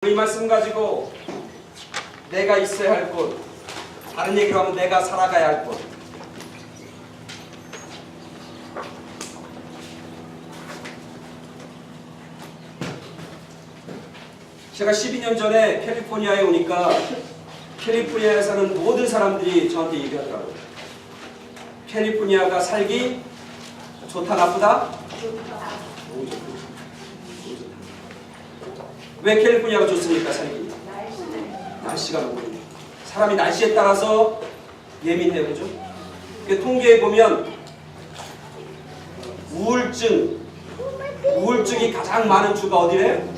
이 말씀 가지고 내가 있어야 할 곳, 다른 얘기로 하면 내가 살아가야 할 곳. 제가 12년 전에 캘리포니아에 오니까 캘리포니아에 사는 모든 사람들이 저한테 얘기하더라고요. 캘리포니아가 살기 좋다 나쁘다? 너무 좋다. 왜 캘리포니아가 좋습니까? 살기? 날씨가 너무 좋아요. 사람이 날씨에 따라서 예민해요. 그죠? 통계에 보면 우울증이 가장 많은 주가 어디래요?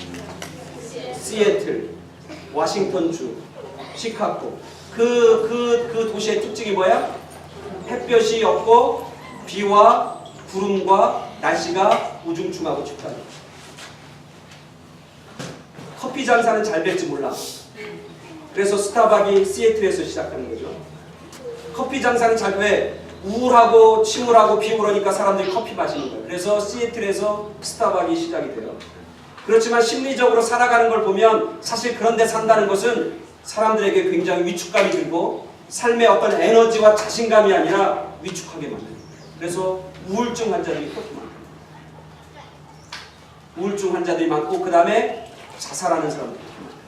시애틀, 워싱턴주, 시카고. 그 도시의 특징이 뭐야? 햇볕이 없고 비와 구름과 날씨가 우중충하고 춥다. 커피 장사는 잘 될지 몰라. 그래서 스타벅이 시애틀에서 시작하는 거죠. 커피 장사는 잘 돼. 우울하고 침울하고 비 오르니까 사람들이 커피 마시는 거예요. 그래서 시애틀에서 스타벅이 시작이 돼요. 그렇지만 심리적으로 살아가는 걸 보면 사실 그런 데 산다는 것은 사람들에게 굉장히 위축감이 들고 삶의 어떤 에너지와 자신감이 아니라 위축하게 만들어요. 그래서 우울증 환자들이 그렇게 많아요. 우울증 환자들이 많고 그 다음에 자살하는 사람들이 많아요.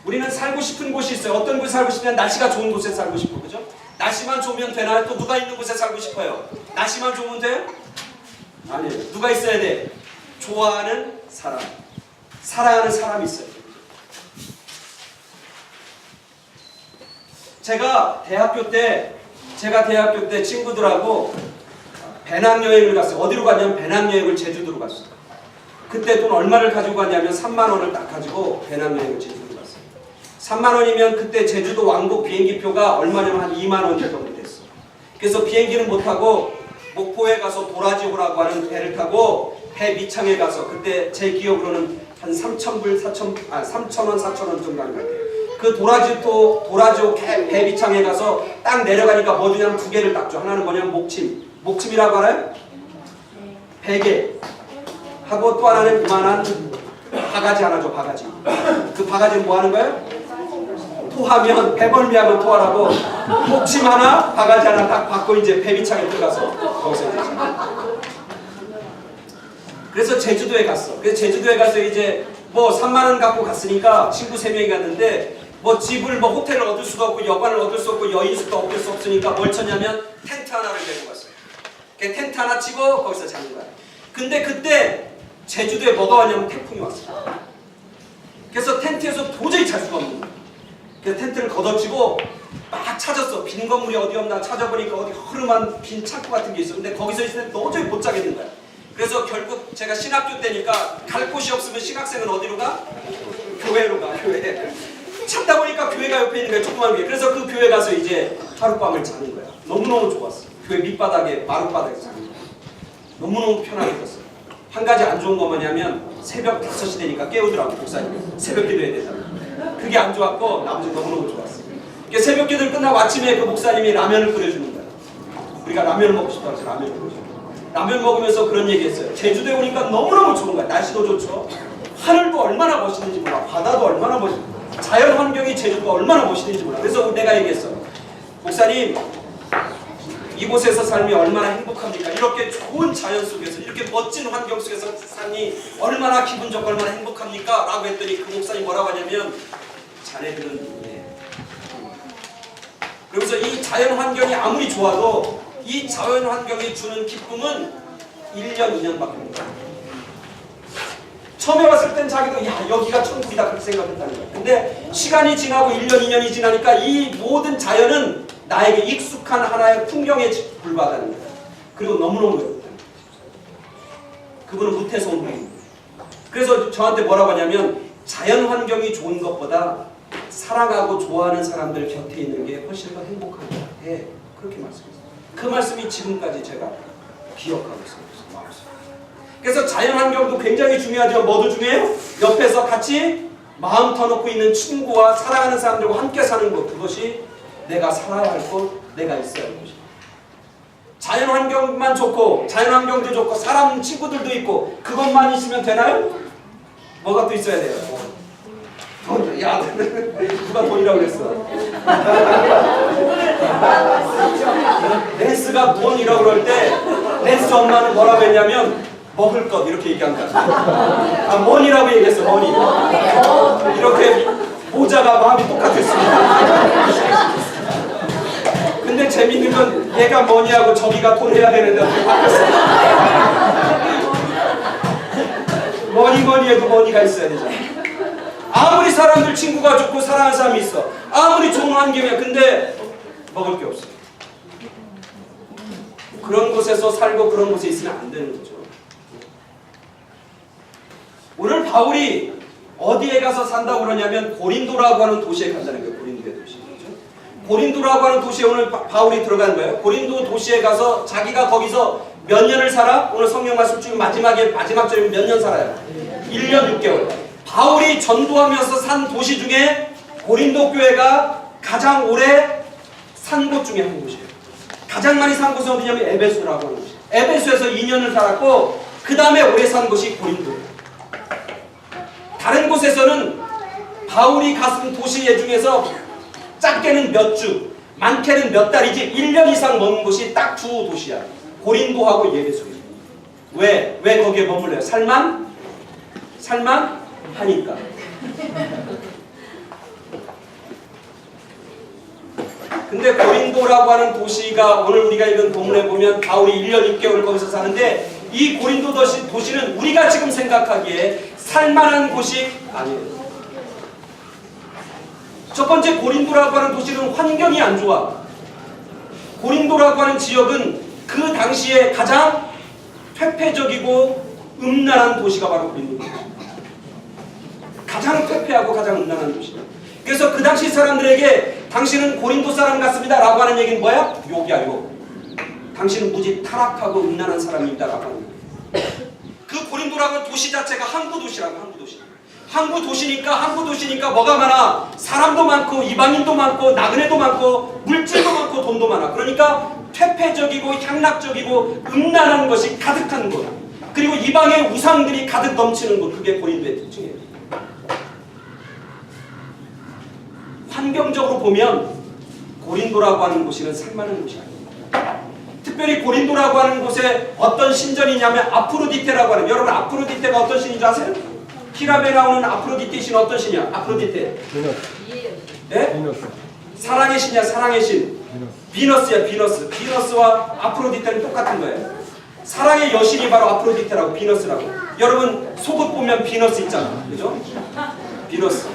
우리는 살고 싶은 곳이 있어요. 어떤 곳에 살고 싶냐면 날씨가 좋은 곳에 살고 싶어. 그죠? 날씨만 좋으면 되나요? 또 누가 있는 곳에 살고 싶어요? 날씨만 좋으면 돼요? 아니에요. 누가 있어야 돼? 좋아하는 사람, 사랑하는 사람이 있어요. 제가 대학교 때 친구들하고 배낭여행을 갔어요. 어디로 갔냐면 배낭여행을 제주도로 갔어요. 그때 돈 얼마를 가지고 갔냐면 3만 원을 딱 가지고 배낭여행을 제주도로 갔어요. 3만 원이면 그때 제주도 왕복 비행기표가 얼마냐면 한 2만 원 정도 됐어. 그래서 비행기는 못 타고 목포에 가서 도라지호라고 하는 배를 타고 배 밑창에 가서 그때 제 기억으로는 한 3,000원, 4,000원 정도 하는 것 같아요. 그 도라지호 배 밑창에 가서 딱 내려가니까 뭐 주냐면 두 개를 딱 줘. 하나는 뭐냐면 목침이라고 알아요? 베개 하고 또 하나는 이만한 바가지 하나 줘. 바가지. 그 바가지는 뭐 하는 거예요? 토하면 배멀미하면 토하라고 목침 하나 바가지 하나 딱 받고 이제 배 밑창에 들어가서 거기서 이제 그래서 제주도에 갔어. 그래서 제주도에 가서 이제 뭐 3만 원 갖고 갔으니까 친구 3명이 갔는데 뭐 집을 뭐 호텔을 얻을 수도 없고 여관을 얻을 수 없고 여인숙도 얻을 수 없으니까 뭘 쳤냐면 텐트 하나를 메고 갔어요. 그 텐트 하나 치고 거기서 자는 거야. 근데 그때 제주도에 뭐가 왔냐면 태풍이 왔어요. 그래서 텐트에서 도저히 잘 수가 없는 거야. 그래서 텐트를 걷어치고 막 찾았어. 빈 건물이 어디 없나 찾아보니까 어디 허름한 빈 창고 같은 게 있어. 근데 거기서 있으면 도저히 못 자겠는 거야. 그래서 결국 제가 신학교 때니까 갈 곳이 없으면 신학생은 어디로 가? 교회로 가. 교회. 찾다 보니까 교회가 옆에 있는 거야. 조그만 교회. 그래서 그 교회 가서 이제 하룻밤을 자는 거야. 너무너무 좋았어. 교회 밑바닥에 마룻바닥에 자는 거야. 너무너무 편하게 잤어요. 한 가지 안 좋은 거 뭐냐면 새벽 5시 되니까 깨우더라고 목사님. 새벽 기도해야 된다고. 그게 안 좋았고 나머지 너무너무 좋았어. 새벽 기도를 끝나고 아침에 그 목사님이 라면을 끓여주는 거야. 우리가 라면을 먹고 싶다고 해서 라면을 끓여주는 거야. 라면 먹으면서 그런 얘기했어요. 제주도에 오니까 너무너무 좋은 거야. 날씨도 좋죠. 하늘도 얼마나 멋있는지 몰라. 바다도 얼마나 멋있는지, 자연 환경이 제주도가 얼마나 멋있는지 몰라. 그래서 내가 얘기했어. 목사님, 이곳에서 삶이 얼마나 행복합니까? 이렇게 좋은 자연 속에서, 이렇게 멋진 환경 속에서 삶이 얼마나 기분 좋고 얼마나 행복합니까? 라고 했더니 그 목사님 뭐라고 하냐면 자네들은 그러면서 이 자연 환경이 아무리 좋아도 이 자연 환경이 주는 기쁨은 1년, 2년밖에 못 가요. 처음에 왔을 땐 자기도 야 여기가 천국이다 그렇게 생각했다는 거예요. 근데 시간이 지나고 1년, 2년이 지나니까 이 모든 자연은 나에게 익숙한 하나의 풍경에 불과하다는 거예요. 그리고 너무너무 외롭다는 거예요. 그분은 무태서 온 분입니다. 그래서 저한테 뭐라고 하냐면 자연 환경이 좋은 것보다 사랑하고 좋아하는 사람들 곁에 있는 게 훨씬 더 행복한 것 같아. 그렇게 말씀했어요. 그 말씀이 지금까지 제가 기억하고 있습니다. 그래서 자연환경도 굉장히 중요하죠. 뭐도 중요해요? 옆에서 같이 마음 터놓고 있는 친구와 사랑하는 사람들과 함께 사는 것. 그것이 내가 살아야 할 곳, 내가 있어야 할 곳입니다. 자연환경만 좋고 자연환경도 좋고 사람 친구들도 있고 그것만 있으면 되나요? 뭐가 또 있어야 돼요? 돈. 야, 누가 돈이라고 그랬어? 낸스가 돈이라고 그럴 때 낸스 엄마는 뭐라고 했냐면 먹을 것 이렇게 얘기한 거야. 아, 머니라고 얘기했어. 머니. 이렇게 모자가 마음이 똑같았습니다. 근데 재밌는 건 얘가 머니하고 저기가 돈 해야 되는데 어떻게 바뀌었어? 머니 해도 머니가 있어야 되잖아. 아무리 사람들 친구가 좋고 사랑하는 사람이 있어. 아무리 좋은 환경이야. 근데 먹을 게 없어. 그런 곳에서 살고 그런 곳에 있으면 안 되는 거죠. 오늘 바울이 어디에 가서 산다고 그러냐면 고린도라고 하는 도시에 간다는 거예요. 고린도의 도시. 고린도라고 하는 도시에 오늘 바울이 들어간 거예요. 고린도 도시에 가서 자기가 거기서 몇 년을 살아? 오늘 성경 말씀 중에 마지막 절에 몇 년 살아요? 1년 6개월. 바울이 전도하면서 산 도시 중에 고린도 교회가 가장 오래 산 곳 중에 한 곳이에요. 가장 많이 산 곳은 어디냐면 에베소라고 하는 곳이에요. 에베소에서 2년을 살았고 그 다음에 오래 산 곳이 고린도예요. 다른 곳에서는 바울이 갔은 도시 중에서 작게는 몇 주, 많게는 몇 달이지 1년 이상 머문 곳이 딱 두 도시야. 고린도하고 에베소예요. 왜 거기에 머물러요? 살만 하니까. 근데 고린도라고 하는 도시가 오늘 우리가 읽은 본문에 보면 바울이 1년 6개월 거기서 사는데 이 고린도 도시는 우리가 지금 생각하기에 살만한 곳이 아니에요. 첫 번째 고린도라고 하는 도시는 환경이 안 좋아. 고린도라고 하는 지역은 그 당시에 가장 퇴폐적이고 음란한 도시가 바로 고린도입니다. 가장 퇴폐하고 가장 음란한 도시다. 그래서 그 당시 사람들에게 당신은 고린도 사람 같습니다 라고 하는 얘기는 뭐야? 욕이야, 욕. 당신은 무지 타락하고 음란한 사람입니다 라고 하는 거예요. 그 고린도라고 하는 도시 자체가 항구 도시라고. 항구 도시니까 뭐가 많아? 사람도 많고 이방인도 많고 나그네도 많고 물질도 많고 돈도 많아. 그러니까 퇴폐적이고 향락적이고 음란한 것이 가득한 곳. 그리고 이방의 우상들이 가득 넘치는 곳. 그게 고린도의 특징이에요. 환경적으로 보면 고린도라고 하는 곳은 살만한 곳이 아닙니다. 특별히 고린도라고 하는 곳에 어떤 신전이 있냐면 아프로디테라고 하는, 여러분 아프로디테가 어떤 신인지 아세요? 히람에 나오는 아프로디테 신은 어떤 신이야? 아프로디테. 예? 사랑의 신이야, 사랑의 신. 비너스야, 비너스. 비너스와 아프로디테는 똑같은 거예요. 사랑의 여신이 바로 아프로디테라고, 비너스라고. 여러분 속옷 보면 비너스 있잖아, 그죠? 비너스.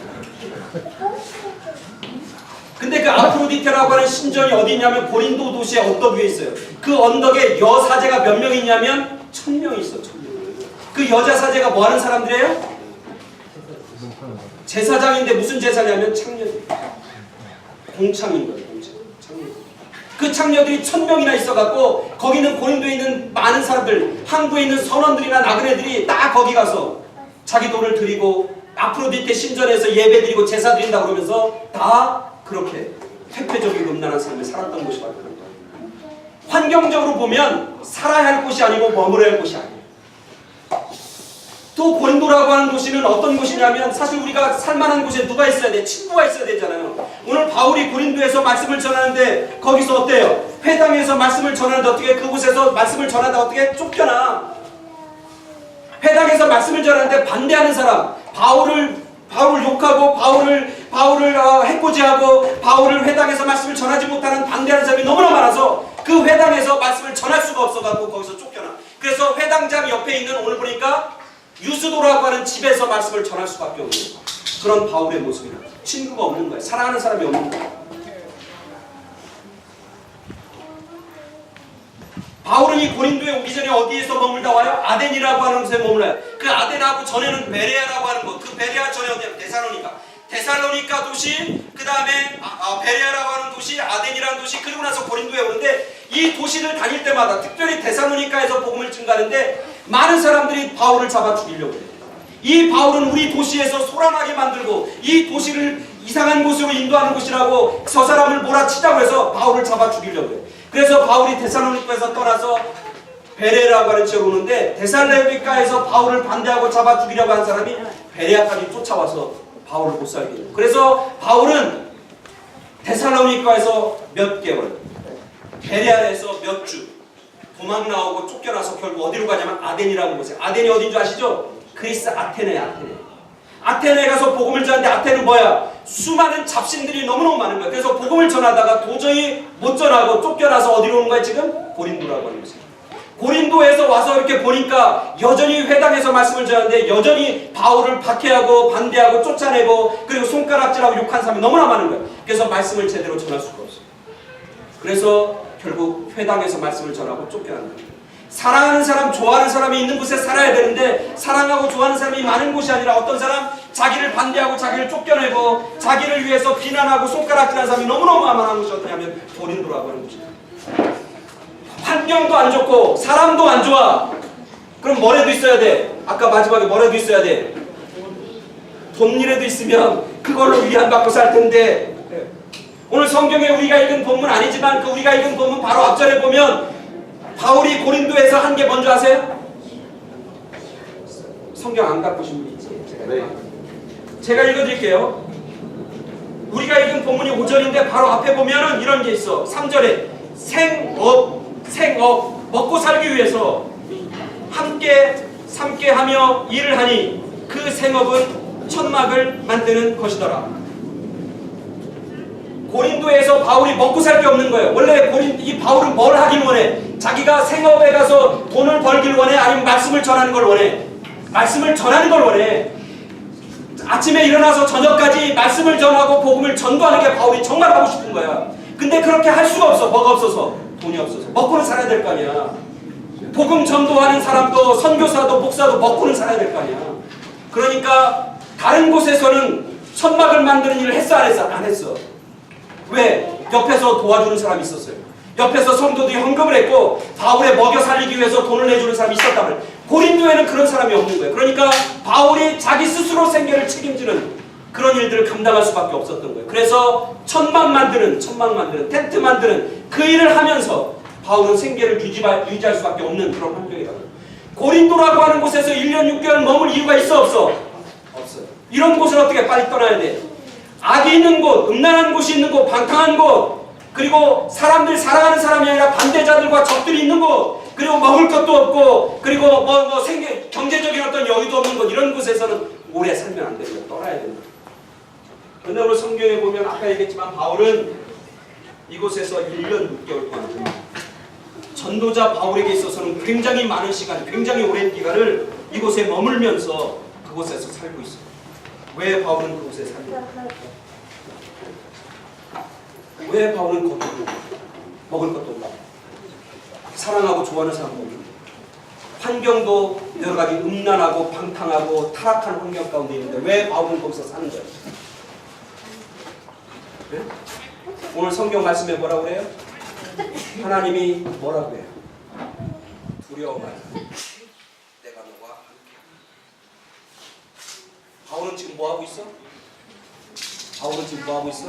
근데 그 아프로디테라고 하는 신전이 어디 있냐면 고린도 도시의 언덕 위에 있어요. 그 언덕에 여사제가 몇 명 있냐면 1000명이 있어. 1000명. 그 여자 사제가 뭐 하는 사람들이에요? 제사장인데 무슨 제사냐면 창녀. 공창인 거예요. 공창. 창녀. 그 창녀들이 1000명이나 있어갖고 거기는 고린도에 있는 많은 사람들, 항구에 있는 선원들이나 나그네들이 다 거기 가서 자기 돈을 드리고 아프로디테 신전에서 예배 드리고 제사 드린다고 그러면서 다 그렇게 퇴폐적이고 음란한 삶을 살았던 곳이 바로 그런 거예요. 환경적으로 보면 살아야 할 곳이 아니고 머물러야 할 곳이 아니에요. 또 고린도라고 하는 도시는 어떤 곳이냐면 사실 우리가 살만한 곳에 누가 있어야 돼? 친구가 있어야 되잖아요. 오늘 바울이 고린도에서 말씀을 전하는데 거기서 어때요? 회당에서 말씀을 전하는데 어떻게 그곳에서 말씀을 전하다 어떻게 쫓겨나? 회당에서 말씀을 전하는데 반대하는 사람, 바울을 욕하고 바울을 해코지하고 바울을 회당에서 말씀을 전하지 못하는 반대하는 사람이 너무나 많아서 그 회당에서 말씀을 전할 수가 없어갖고 거기서 쫓겨나. 그래서 회당장 옆에 있는 오늘 보니까 유스도라고 하는 집에서 말씀을 전할 수밖에 없는 그런 바울의 모습이다. 친구가 없는 거야. 사랑하는 사람이 없는 거야. 바울은 이 고린도에 오기 전에 어디에서 머물다 와요? 아덴이라고 하는 곳에 머물러요. 그 아덴하고 전에는 베레아라고 하는 곳. 그 베레아 전에 어디야? 데살로니카 도시, 그 다음에 베레아라고 하는 도시, 아덴이라는 도시, 그리고 나서 고린도에 오는데 이 도시를 다닐 때마다 특별히 데살로니카에서 복음을 증가하는데 많은 사람들이 바울을 잡아 죽이려고 해요. 이 바울은 우리 도시에서 소란하게 만들고 이 도시를 이상한 곳으로 인도하는 곳이라고 저 사람을 몰아치자고 해서 바울을 잡아 죽이려고 해요. 그래서 바울이 데살로니카에서 떠나서 베레라고 하는 지역으로 오는데 데살로니카에서 바울을 반대하고 잡아 죽이려고 한 사람이 베레아까지 쫓아와서 바울을 못 살게 해요. 그래서 바울은 데살로니가에서 몇 개월, 베레아에서 몇 주 도망 나오고 쫓겨나서 결국 어디로 가냐면 아덴이라는 곳에. 아덴이 어딘 줄 아시죠? 그리스 아테네. 아테네에 가서 복음을 전하는데 아테네는 뭐야? 수많은 잡신들이 너무너무 많은 거야. 그래서 복음을 전하다가 도저히 못 전하고 쫓겨나서 어디로 오는 거야 지금? 고린도라고 하는 곳에. 고린도에서 와서 이렇게 보니까 여전히 회당에서 말씀을 전하는데 여전히 바울을 박해하고 반대하고 쫓아내고 그리고 손가락질하고 욕한 사람이 너무나 많은 거예요. 그래서 말씀을 제대로 전할 수가 없어요. 그래서 결국 회당에서 말씀을 전하고 쫓겨난다. 사랑하는 사람, 좋아하는 사람이 있는 곳에 살아야 되는데 사랑하고 좋아하는 사람이 많은 곳이 아니라 어떤 사람 자기를 반대하고 자기를 쫓겨내고 자기를 위해서 비난하고 손가락질하는 사람이 너무너무 많은 곳이 어떠냐면 고린도라고 하는 곳이에요. 환경도 안 좋고 사람도 안 좋아. 그럼 뭐라도 있어야 돼. 아까 마지막에 뭐라도 있어야 돼. 돈이라도 있으면 그걸로 위안받고 살 텐데 오늘 성경에 우리가 읽은 본문 아니지만 그 우리가 읽은 본문 바로 앞절에 보면 바울이 고린도에서 한 게 뭔지 아세요? 성경 안 갖고 오신 분 있지? 제가 읽어드릴게요. 우리가 읽은 본문이 5절인데 바로 앞에 보면은 이런 게 있어. 3절에 생업 먹고 살기 위해서 함께 하며 일을 하니 그 생업은 천막을 만드는 것이더라. 고린도에서 바울이 먹고 살 게 없는 거예요. 원래 이 바울은 뭘 하길 원해? 자기가 생업에 가서 돈을 벌길 원해? 아니면 말씀을 전하는 걸 원해? 말씀을 전하는 걸 원해. 아침에 일어나서 저녁까지 말씀을 전하고 복음을 전도하는 게 바울이 정말 하고 싶은 거야. 근데 그렇게 할 수가 없어. 뭐가 없어서? 돈이 없어서. 먹고는 살아야 될 거 아니야. 복음 전도하는 사람도 선교사도 목사도 먹고는 살아야 될 거 아니야. 그러니까 다른 곳에서는 천막을 만드는 일을 했어 안 했어? 안 했어. 왜? 옆에서 도와주는 사람이 있었어요. 옆에서 성도들이 헌금을 했고 바울에 먹여 살리기 위해서 돈을 내주는 사람이 있었단 말이에요. 고린도에는 그런 사람이 없는 거예요. 그러니까 바울이 자기 스스로 생계를 책임지는 그런 일들을 감당할 수밖에 없었던 거예요. 그래서 천막 만드는 텐트 만드는 그 일을 하면서 바울은 생계를 유지할 수밖에 없는 그런 환경이라고. 고린도라고 하는 곳에서 1년 6개월 머물 이유가 있어 없어? 없어요. 이런 곳을 어떻게 빨리 떠나야 돼? 악이 있는 곳, 음란한 곳이 있는 곳, 방탕한 곳, 그리고 사람들 사랑하는 사람이 아니라 반대자들과 적들이 있는 곳, 그리고 먹을 것도 없고, 그리고 경제적인 어떤 여유도 없는 곳, 이런 곳에서는 오래 살면 안 됩니다. 떠나야 됩니다. 그런데 오늘 성경에 보면 아까 얘기했지만 바울은 이곳에서 1년 6개월 동안 전도자 바울에게 있어서는 굉장히 많은 시간, 굉장히 오랜 기간을 이곳에 머물면서 그곳에서 살고 있어요. 왜 바울은 그곳에 살까? 왜 바울은 거기로 먹을 것도 없나? 사랑하고 좋아하는 사람도 없는데 환경도 여러 가지 음란하고 방탕하고 타락한 환경 가운데 있는데 왜 바울은 거기서 사는 거예요? 네? 오늘 성경 말씀에 뭐라고 그래요? 하나님이 뭐라고 해요? 두려워 말라. 내가 너와 함께. 바울은 지금 뭐 하고 있어? 바울은 지금 뭐 하고 있어?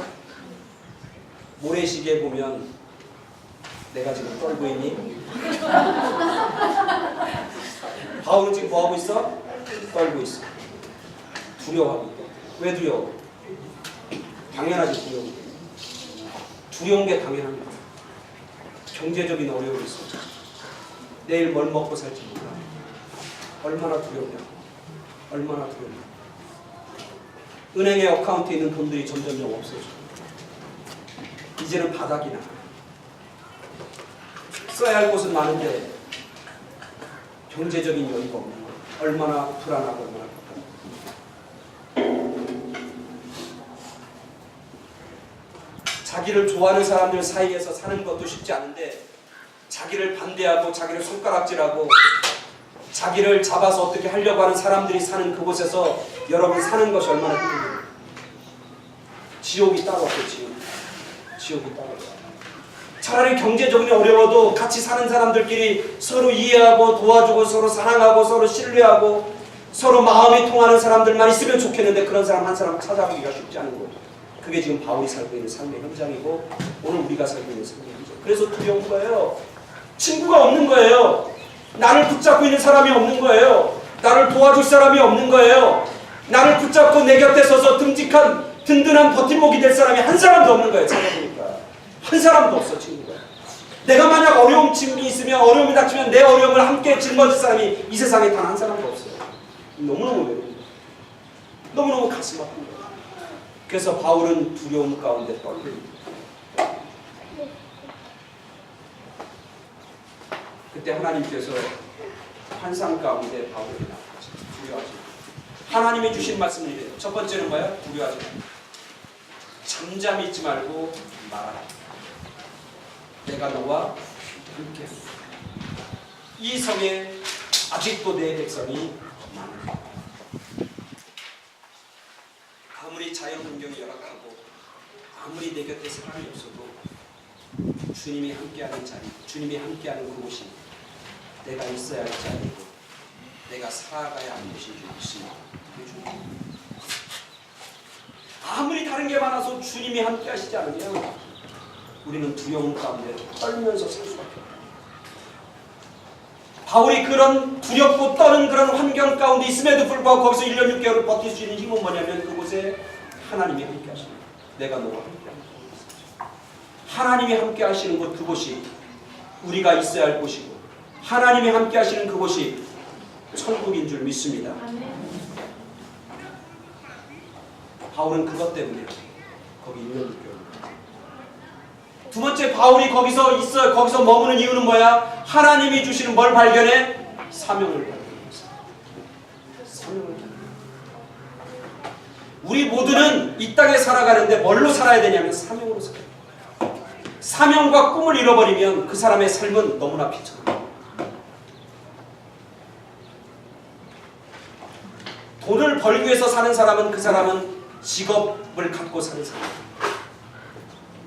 모래시계 보면 내가 지금 떨고 있니? 바울은 지금 뭐 하고 있어? 떨고 있어. 두려워하고 있다. 왜 두려워? 당연하지 두려운 게. 두려운 게 당연합니다. 경제적인 어려움이 있어. 내일 뭘 먹고 살지 몰라. 얼마나 두렵냐. 얼마나 두렵냐. 은행에 어카운트에 있는 돈들이 점점점 없어져. 이제는 바닥이나. 써야 할 곳은 많은데 경제적인 여유가 없는 거야. 얼마나 불안하고 얼마나 답답해. 자기를 좋아하는 사람들 사이에서 사는 것도 쉽지 않은데 자기를 반대하고 자기를 손가락질하고 자기를 잡아서 어떻게 하려고 하는 사람들이 사는 그곳에서 여러분 사는 것이 얼마나 힘든가요? 지옥이 따로 없어요. 지옥이 따로 없어요. 차라리 경제적인 어려워도 같이 사는 사람들끼리 서로 이해하고 도와주고 서로 사랑하고 서로 신뢰하고 서로 마음이 통하는 사람들만 있으면 좋겠는데 그런 사람 한 사람 찾아보기가 쉽지 않은 거죠. 그게 지금 바울이 살고 있는 삶의 현장이고 오늘 우리가 살고 있는 삶의 현장. 그래서 두려운 거예요. 친구가 없는 거예요. 나를 붙잡고 있는 사람이 없는 거예요. 나를 도와줄 사람이 없는 거예요. 나를 붙잡고 내 곁에 서서 듬직한 든든한 버팀목이 될 사람이 한 사람도 없는 거예요. 찾아보니까 한 사람도 없어 친구가. 내가 만약 어려움이 있으면 어려움이 닥치면 내 어려움을 함께 짊어질 사람이 이 세상에 단 한 사람도 없어요. 너무너무 외로운 거예요. 너무너무 가슴 아픈 거예요. 그래서 바울은 두려움 가운데 떨립니다. 그때 하나님께서 환상 가운데 바울에게 나타나서 두려워하지 마. 하나님이 주신 말씀은 이래요. 첫 번째는 뭐야? 두려워하지 마. 잠잠히 있지 말고 말하라. 내가 너와 함께. 이 성에 아직도 내 백성이 많아. 아무리 자연 환경이 열악하고 아무리 내 곁에 사람이 없어도 주님이 함께하는 자리, 주님이 함께하는 그곳이 내가 있어야 할 자리고 내가 살아가야 하는 곳인 줄 믿습니다. 아무리 다른 게 많아서 주님이 함께하시지 않으면 우리는 두려움 가운데 떨면서 살 수밖에 없다. 바울이 그런 두렵고 떠는 그런 환경 가운데 있음에도 불구하고 거기서 1년 6개월을 버틸 수 있는 힘은 뭐냐면 그곳에 하나님이 함께 하십니다. 내가 너와 함께 합니다. 하나님이 함께 하시는 곳 그곳이 우리가 있어야 할 곳이고 하나님이 함께 하시는 그곳이 천국인 줄 믿습니다. 바울은 그것 때문에 거기 1년 6개월. 두 번째 바울이 거기서 머무는 이유는 뭐야? 하나님이 주시는 뭘 발견해? 사명을 발견했어. 사명을 발견해. 우리 모두는 이 땅에 살아가는데 뭘로 살아야 되냐면 사명으로 살아야 돼. 사명과 꿈을 잃어버리면 그 사람의 삶은 너무나 비참해. 돈을 벌기 위해서 사는 사람은 그 사람은 직업을 갖고 사는 사람.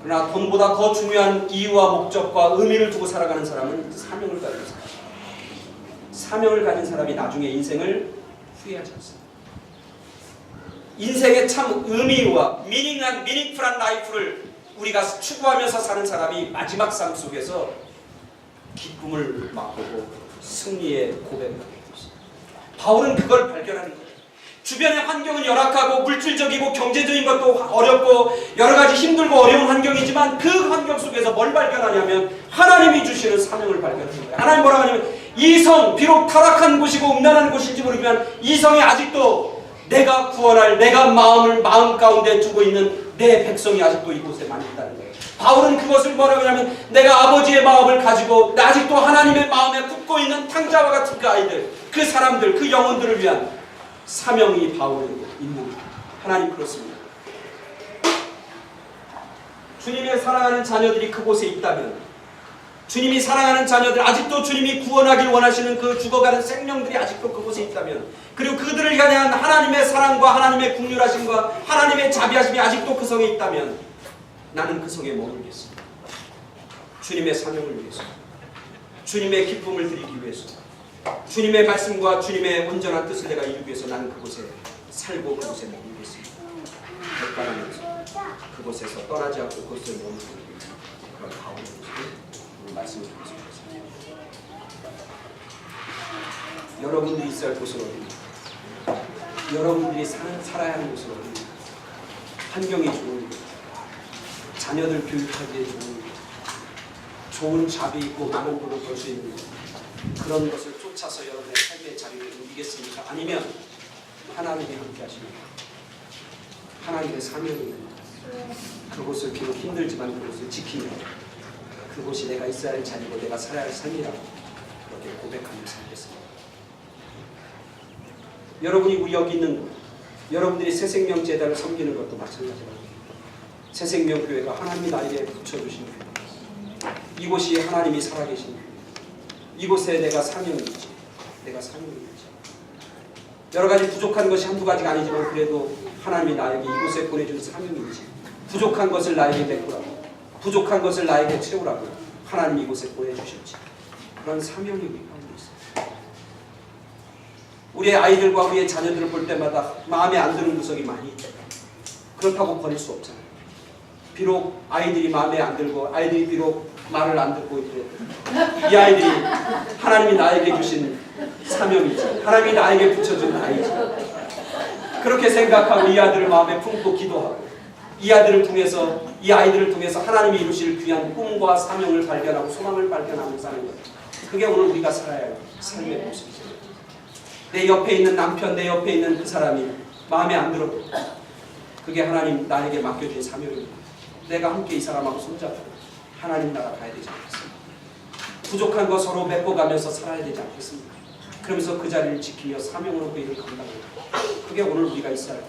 그러나 돈보다 더 중요한 이유와 목적과 의미를 두고 살아가는 사람은 사명을 가진 사람. 사명을 가진 사람이 나중에 인생을 후회하지 않습니다. 인생의 참 의미와 미닝풀한 라이프를 우리가 추구하면서 사는 사람이 마지막 삶 속에서 기쁨을 맛보고 승리의 고백을 하게 됩니다. 바울은 그걸 발견하는 거예요. 주변의 환경은 열악하고 물질적이고 경제적인 것도 어렵고 여러 가지 힘들고 어려운 환경이지만 그 환경 속에서 뭘 발견하냐면 하나님이 주시는 사명을 발견하는 거예요. 하나님 뭐라고 하냐면 이 성 비록 타락한 곳이고 음란한 곳인지 모르지만 이 성에 아직도 내가 구원할 내가 마음 가운데 두고 있는 내 백성이 아직도 이곳에 많이 있다는 거예요. 바울은 그것을 뭐라고 하냐면 내가 아버지의 마음을 가지고 아직도 하나님의 마음에 품고 있는 탕자와 같은 그 아이들 그 사람들 그 영혼들을 위한 사명이 바울에게 있는 거예요. 하나님 그렇습니다. 주님의 사랑하는 자녀들이 그곳에 있다면 주님이 사랑하는 자녀들 아직도 주님이 구원하길 원하시는 그 죽어가는 생명들이 아직도 그곳에 있다면 그리고 그들을 향한 하나님의 사랑과 하나님의 긍휼하심과 하나님의 자비하심이 아직도 그 성에 있다면 나는 그 성에 머물겠습니다. 주님의 사명을 위해서 주님의 기쁨을 드리기 위해서 주님의 말씀과 주님의 온전한 뜻을 내가 이루기 위해서 나는 그곳에 살고 그곳에 머물겠습니다. 백발하면서 그곳에서 떠나지 않고 그곳에 머물고 그런 바울의 모습을 말씀을 드리겠습니다. 여러분들이 있어야 할 곳은 어디입니까? 여러분들이 살아야 하는 곳은 어디입니까? 환경이 좋은 곳, 자녀들 교육하기에 좋은 곳, 좋은 잡이 있고 많은 돈을 벌 수 있는 곳, 그런 것을 쫓아서 여러분의 삶의 자리를 옮기겠습니까? 아니면 하나님이 함께 하십니까? 하나님의 사명이 있는 그곳을 비록 힘들지만 그곳을 지키며 그곳이 내가 있어야 할 자리고 내가 살아야 할 삶이라고 그렇게 고백하며 살겠습니다. 여러분이 우리 여기 있는 것, 여러분들이 새생명제단을 섬기는 것도 마찬가지입니다. 새생명교회가 하나님이 나에게 붙여주신 교회, 이곳이 하나님이 살아계신 교회, 이곳에 내가 사명이 있지. 내가 사명이 있지. 여러 가지 부족한 것이 한두 가지가 아니지만 그래도 하나님이 나에게 이곳에 보내준 사명이 있지. 부족한 것을 나에게 메꾸라고, 부족한 것을 나에게 채우라고 하나님이 이곳에 보내주셨지. 그런 사명이 우리 가운데 있어요. 우리의 아이들과 우리의 자녀들을 볼 때마다 마음에 안 드는 구석이 많이 있다. 그렇다고 버릴 수 없잖아요. 비록 아이들이 마음에 안 들고 아이들이 비록 말을 안 듣고 있더라도 이 아이들이 하나님이 나에게 주신 사명이지. 하나님이 나에게 붙여준 아이지. 그렇게 생각하고 이 아들을 마음에 품고 기도하고 이 아들을 통해서 이 아이들을 통해서 하나님이 이루실 귀한 꿈과 사명을 발견하고 소망을 발견하며 사는 거예요. 그게 오늘 우리가 살아야 할 삶의 모습이죠. 내 옆에 있는 남편, 내 옆에 있는 그 사람이 마음에 안 들어도 그게 하나님 나에게 맡겨진 사명입니다. 내가 함께 이 사람하고 손잡고 하나님 나라 가야 되지 않겠습니까? 부족한 거 서로 메꿔가면서 살아야 되지 않겠습니까? 그러면서 그 자리를 지키며 사명으로 그 일을 감당합니다. 그게 오늘 우리가 있어야 할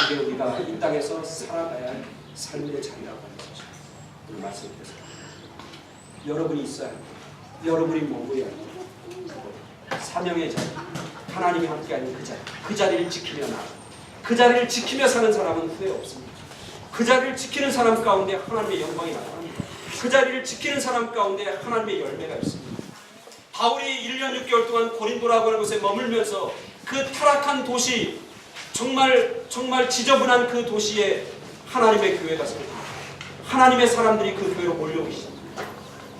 그게 우리가 이 땅에서 살아가야 할 삶의 자리라고 하는 것이죠. 오늘 말씀드렸습니다. 여러분이 있어야 합니다. 여러분이 머무려야 합니다. 사명의 자리, 하나님이 함께하는 그 자리, 그 자리를 지키며 나아가 그 자리를 지키며 사는 사람은 후회 없습니다. 그 자리를 지키는 사람 가운데 하나님의 영광이 나타납니다. 그 자리를 지키는 사람 가운데 하나님의 열매가 있습니다. 바울이 1년 6개월 동안 고린도라고 하는 곳에 머물면서 그 타락한 도시, 정말 지저분한 그 도시에 하나님의 교회가 생깁니다. 하나님의 사람들이 그 교회로 몰려오기 시작합니다.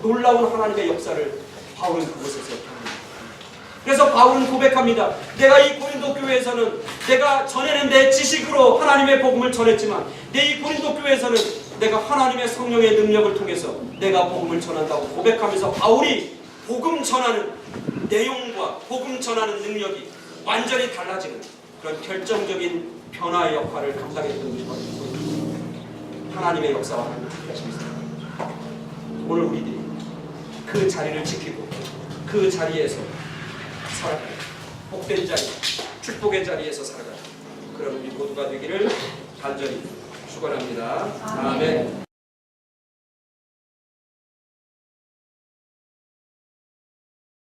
놀라운 하나님의 역사를 바울은 그곳에서 경험합니다. 그래서 바울은 고백합니다. 내가 이 고린도 교회에서는 내가 전에는 내 지식으로 하나님의 복음을 전했지만 내 이 고린도 교회에서는 내가 하나님의 성령의 능력을 통해서 내가 복음을 전한다고 고백하면서 바울이 복음 전하는 내용과 복음 전하는 능력이 완전히 달라지는 그런 결정적인 변화의 역할을 감당했던 것이 하나님의 역사와 하나님의 함께하십니다. 오늘 우리들이 그 자리를 지키고 그 자리에서 살아가는 복된 자리, 축복의 자리에서 살아가는 그런 우리 모두가 되기를 간절히 축원합니다. 아멘.